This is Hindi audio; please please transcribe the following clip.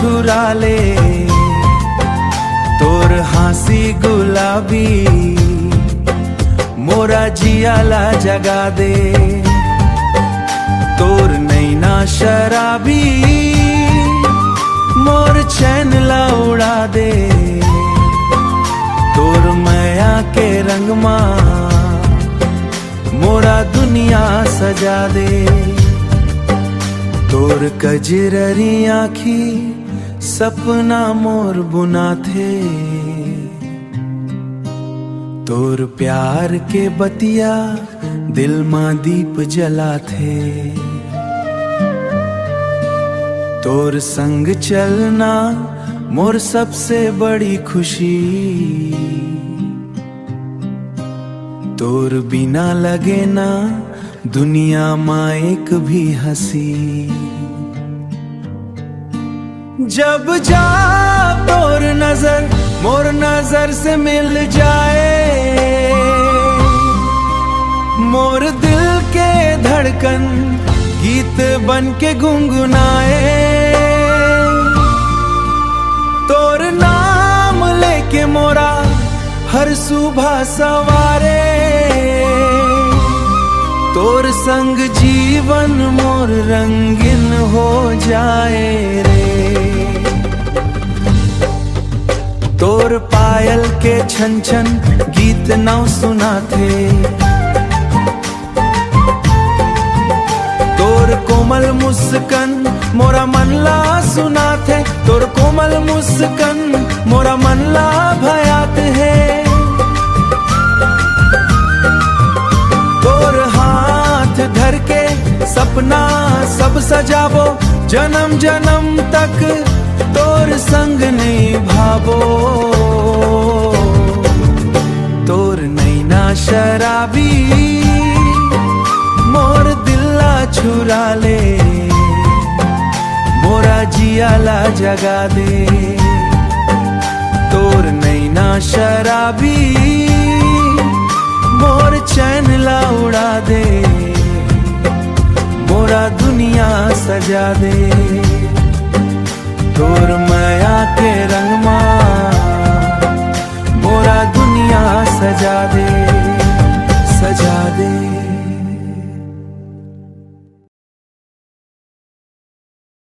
छुरा ले, तोर हाँसी गुलाबी मोरा जियाला जगा दे। तोर नैना शराबी मोर चैन ला उड़ा दे। तोर माया के रंग मां मोरा दुनिया सजा दे। तोर कजररी आँखी सपना मोर बुना थे। तोर प्यार के बतिया दिल मां दीप जला थे। तोर संग चलना मोर सबसे बड़ी खुशी। तोर बिना लगे ना दुनिया मां एक भी हंसी। जब जा तोर नजर मोर नजर से मिल जाए, मोर दिल के धड़कन गीत बन के गुनगुनाए। तोर नाम लेके मोरा हर सुबह सवारे। तोर संग जीवन मोर रंगीन हो जाए रे। तोर पायल के छन छन गीत नौ सुना थे। तोर कोमल मुस्कान मोरा मन ला सुना थे। तोर कोमल मुस्कान मोरा मन ला भयात है। तोर हाथ धर के सपना सब सजाबो, जन्म जन्म तक तोर संग निभाबो। तोर नैना शराबी मोर दिला छुरा ले, मोरा जियाला जगा दे। तोर नैना शराबी मोर चैन ला उड़ा दे। मोरा दुनिया सजा दे। तोर माया के रंग मां मोरा दुनिया सजा दे।